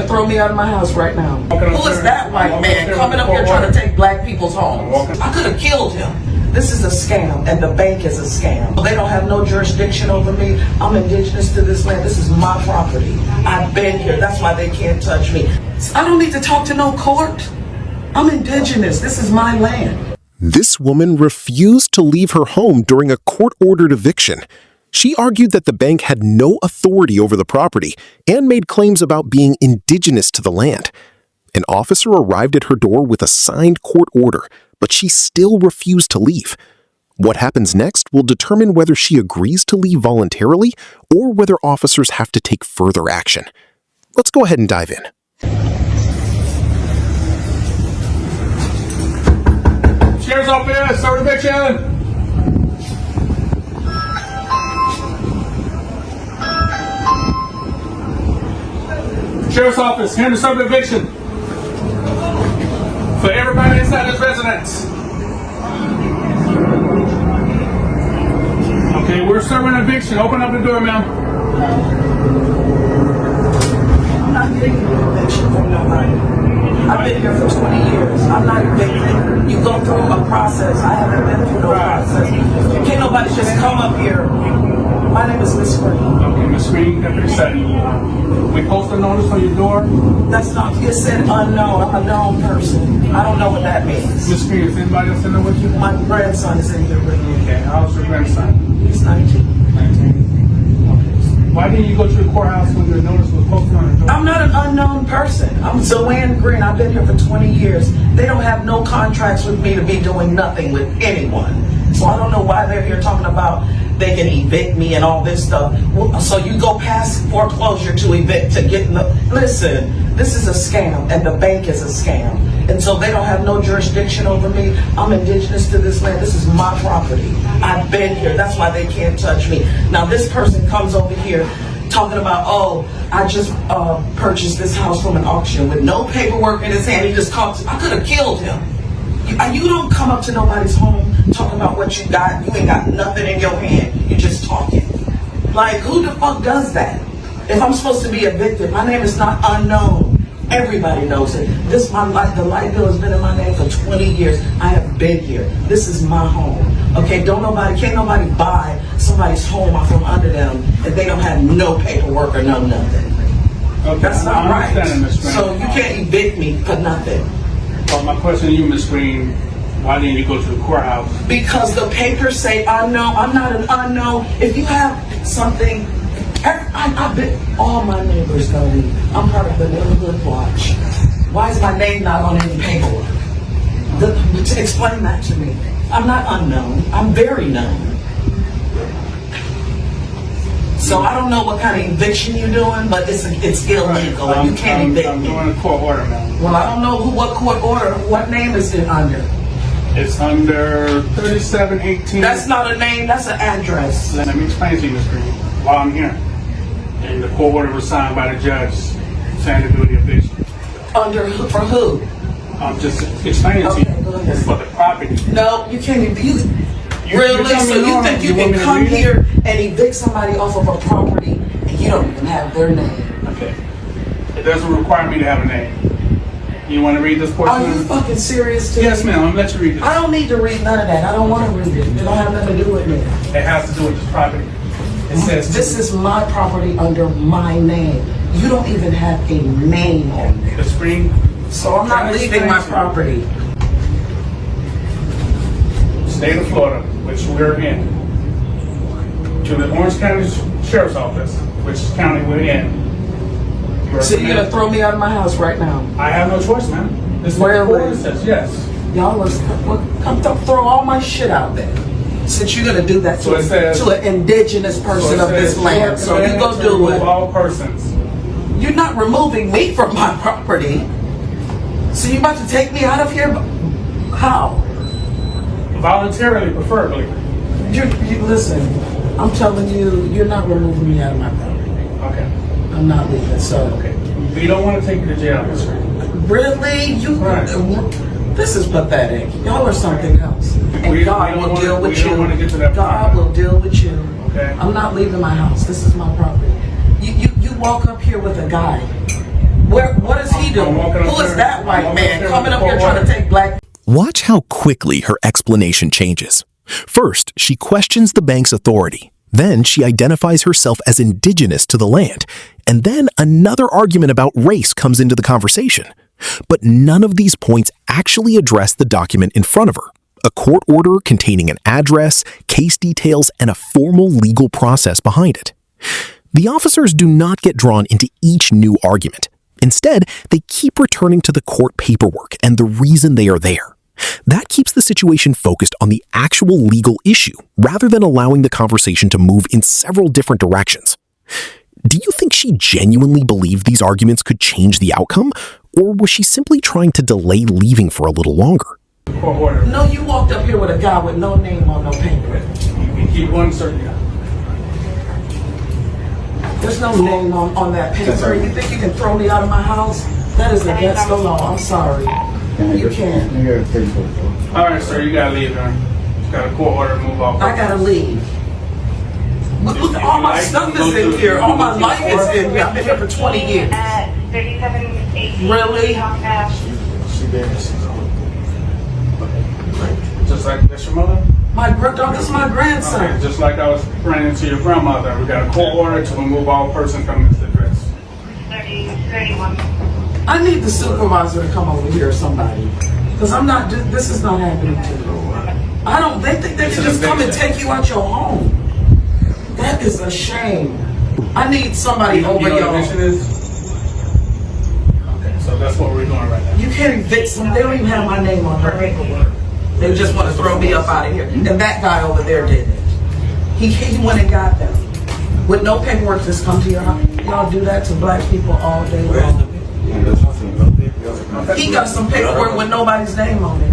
gonna throw me out of my house right now. Who is that white man coming up here trying to take black people's homes? I could have killed him. This is a scam, and the bank is a scam. They don't have no jurisdiction over me. I'm indigenous to this land. This is my property. I've been here. That's why they can't touch me. I don't need to talk to no court. I'm indigenous. This is my land. This woman refused to leave her home during a court-ordered eviction. She argued that the bank had no authority over the property and made claims about being indigenous to the land. An officer arrived at her door with a signed court order, but she still refused to leave. What happens next will determine whether she agrees to leave voluntarily or whether officers have to take further action. Let's go ahead and dive in. Sheriff's Office, start eviction! Sheriff's Office, here to serve eviction. For everybody inside this residence. Okay, we're serving eviction. Open up the door, ma'am. I'm not getting an eviction from nobody. I've been here for 20 years. I'm not evicted. You go through a process. I haven't been through no process. Can't nobody just come up here. My name is Miss Green. Okay, Miss Green, Deputy Sutton. We post a notice on your door. That's not, you said unknown. I'm a known person. I don't know what that means. Miss Green, is anybody else in there with you? My grandson is in here with me. Okay, how's your grandson? He's 19. 19. Okay. Why didn't you go to the courthouse when your notice was posted on the door? I'm not an unknown person. I'm Zoanne Green. I've been here for 20 years. They don't have no contracts with me to be doing nothing with anyone. So I don't know why they're here talking about they can evict me and all this stuff. So you go past foreclosure to evict to get in the... Listen, this is a scam, and the bank is a scam. And so they don't have no jurisdiction over me. I'm indigenous to this land. This is my property. I've been here. That's why they can't touch me. Now this person comes over here talking about, oh, I just purchased this house from an auction with no paperwork in his hand. He just comes. I could have killed him. You don't come up to nobody's home talking about what you got. You ain't got nothing in your hand. You just talking. Like, who the fuck does that? If I'm supposed to be evicted, my name is not unknown. Everybody knows it. This my life. The light bill has been in my name for 20 years. I have been here. This is my home. Okay, can't nobody buy somebody's home off from under them if they don't have no paperwork or no nothing. Okay, that's not right. So you can't can't evict me for nothing. Well, my question to you, Ms. Green, why didn't you go to the courthouse? Because the papers say unknown. I'm not an unknown. If you have something, I've been, all my neighbors know me. I'm part of the neighborhood watch. Why is my name not on any paperwork? Explain that to me. I'm not unknown. I'm very known. So I don't know what kind of eviction you're doing, but it's illegal, and you can't evict me. I'm doing a court order, ma'am. Well, I don't know what court order. What name is it under? It's under 3718. That's not a name. That's an address. Let me explain to you, Ms. Green, while I'm here. And the court order was signed by the judge saying to do the eviction. For who? I'm just explaining to you. It's for the property. No, you can't evict. Really? So you think you can come here and evict somebody off of a property and you don't even have their name? Okay. It doesn't require me to have a name. You want to read this portion? Are you fucking serious? Yes, ma'am. I'm going to let you read this. I don't need to read none of that. I don't want to read it. It don't have nothing to do with me. It has to do with this property. It says this is my property under my name. You don't even have a name on there. The screen. So I'm not leaving my property. State of Florida, which we're in, to the Orange County Sheriff's Office, which county we're in. So you're gonna throw me out of my house right now? I have no choice, ma'am. This is what the order says. Yes. Y'all come throw all my shit out there. Since you're gonna do that to, to an indigenous person of this land, so you go do it. All persons. You're not removing me from my property. So you about to take me out of here? How? Voluntarily, preferably. You listen. I'm telling you, you're not removing me out of my property. Okay. I'm not leaving. So. Okay. We don't want to take you to jail, Mr. Really? You? Right. This is pathetic. Y'all are something else. And God will deal with you. God will deal with you. Okay. I'm not leaving my house. This is my property. You walk up here with a guy. Where do? Who is that white man coming up here trying to take black? Watch how quickly her explanation changes. First, she questions the bank's authority. Then she identifies herself as indigenous to the land. And then another argument about race comes into the conversation. But none of these points actually address the document in front of her. A court order containing an address, case details, and a formal legal process behind it. The officers do not get drawn into each new argument. Instead, they keep returning to the court paperwork and the reason they are there. That keeps the situation focused on the actual legal issue, rather than allowing the conversation to move in several different directions. Do you think she genuinely believed these arguments could change the outcome, or was she simply trying to delay leaving for a little longer? No, you walked up here with a guy with no name on no paper. You keep one certain. There's no name on that paper. You think you can throw me out of my house? That is against the law. I'm sorry. You can't. All right, sir, you gotta leave now. You got a court order to move off. I gotta leave. Look, all my stuff is in here. All my life is in here. I've been here for 20 years. Really? Just like that's your mother? This is my grandson. Okay, just like I was running into your grandmother, we got a court order to remove all person from this address. 31. I need the supervisor to come over here or somebody. Because this is not happening to me. They think they can just come and take you out your home. That is a shame. I need somebody over your y'all. eviction is? Okay, so that's what we're doing right now. You can't evict some. They don't even have my name on their paperwork. They just want to throw me up out of here. And that guy over there did it. He went and got them. With no paperwork, just come to your house. Y'all do that to black people all day long. He got some paperwork with nobody's name on it.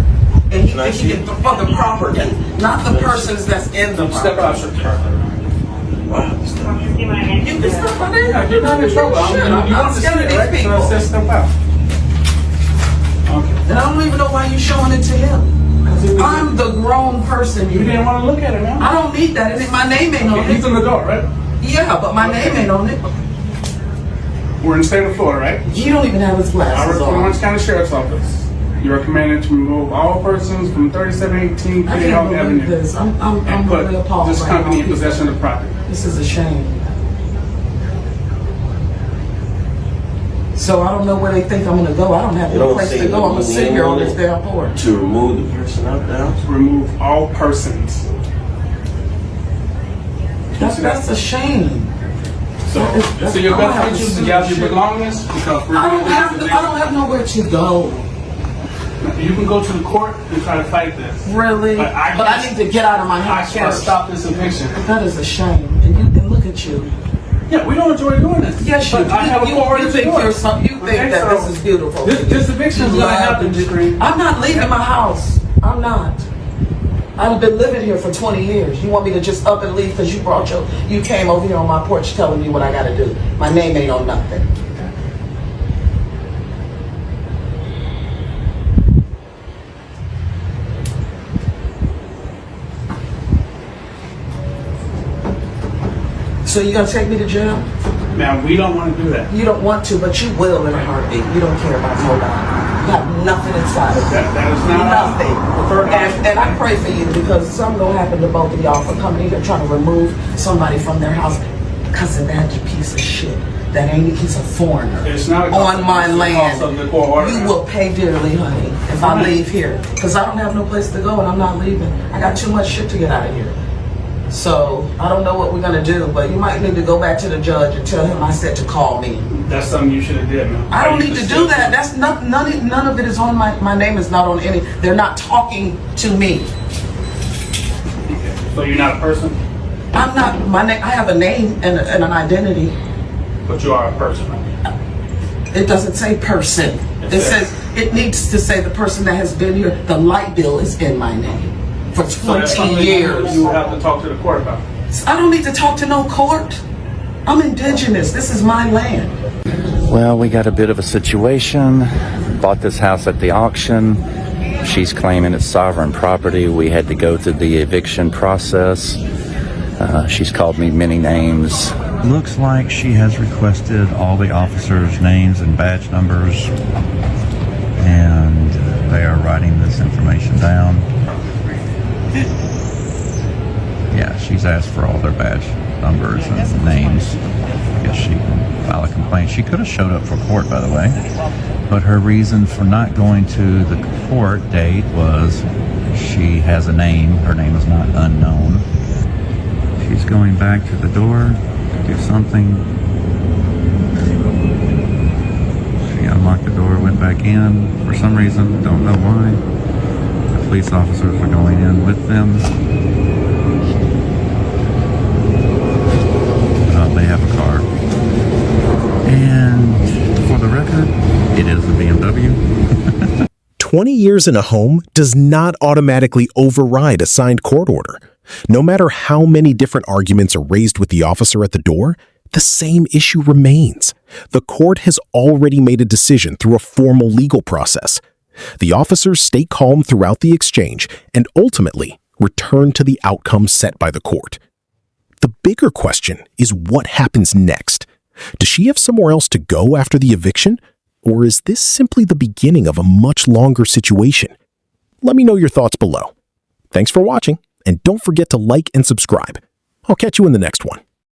And he thinks he can for the property, not the persons that's in the Step property. out, sir. You can step out there. Yeah, you're not in trouble. I'm scared of these people. So step out. Okay. And I don't even know why you're showing it to him. I'm the grown person. You didn't want to look at it, man. I don't need that. My name ain't on He's it. in the door, right? Yeah, but my name ain't on it. We're in the state of Florida, right? He don't even have his I glasses work for the on. Orange County Sheriff's Office. You are commanded to remove all persons from 3718 I Clear can't believe Avenue this. I'm and put really appalled this right company in now. possession of the property. This is a shame. So I don't know where they think I'm gonna go. I don't have no place to go. I'm gonna sit here on this damn porch. To remove the person out the house? Remove all persons. That's a shame. So your best bet is to gather your belongings because we're I don't have nowhere to go. You can go to the court and try to fight this. Really? But I need to get out of my I house can't first. stop this eviction. That is a shame. And look at you. Yeah, we don't enjoy doing this. Yes, you But I have a court order you to think do it. you're some. You think Okay, that so this is beautiful. This eviction is You going to love happen, to- Screen. I'm not leaving my house. I'm not. I've been living here for 20 years. You want me to just up and leave because you came over here on my porch telling me what I got to do. My name ain't on nothing. So you gonna take me to jail? Man, we don't want to do that. You don't want to, but you will in a heartbeat. You don't care about nobody. You have nothing inside of you. That is not Nothing. And I pray for you because something gonna happen to both of y'all for coming here trying to remove somebody from their house because of that piece of shit. That ain't he's a foreigner It's not a on my it's the land. cost of the court order. You will pay dearly, honey, if I leave here because I don't have no place to go and I'm not leaving. I got too much shit to get out of here. So I don't know what we're gonna do, but you might need to go back to the judge and tell him I said to call me. That's something you should have did, man. I don't need to do that. That's not none of it is on my name is not on any. They're not talking to me. So you're not a person, I'm not my name. I have a name and an identity. but you are a person. Right? It doesn't say person. It says it needs to say the person that has been here. The light bill is in my name for So that's 20 something years. you have to talk to the court about. I don't need to talk to no court. I'm indigenous. This is my land. Well, we got a bit of a situation. Bought this house at the auction. She's claiming it's sovereign property. We had to go through the eviction process. She's called me many names. Looks like she has requested all the officers' names and badge numbers, and they are writing this information down. Yeah, she's asked for all their badge numbers and names. I guess she can file a complaint. She could have showed up for court, by the way, but her reason for not going to the court date was she has a name. Her name is not unknown. She's going back to the door to do something. She unlocked the door, went back in for some reason, don't know why. The police officers are going in with them. They have a car. And for the record, it is a BMW. 20 years in a home does not automatically override a signed court order. No matter how many different arguments are raised with the officer at the door, the same issue remains. The court has already made a decision through a formal legal process. The officers stay calm throughout the exchange and ultimately return to the outcome set by the court. The bigger question is what happens next. Does she have somewhere else to go after the eviction? Or is this simply the beginning of a much longer situation? Let me know your thoughts below. Thanks for watching, and don't forget to like and subscribe. I'll catch you in the next one.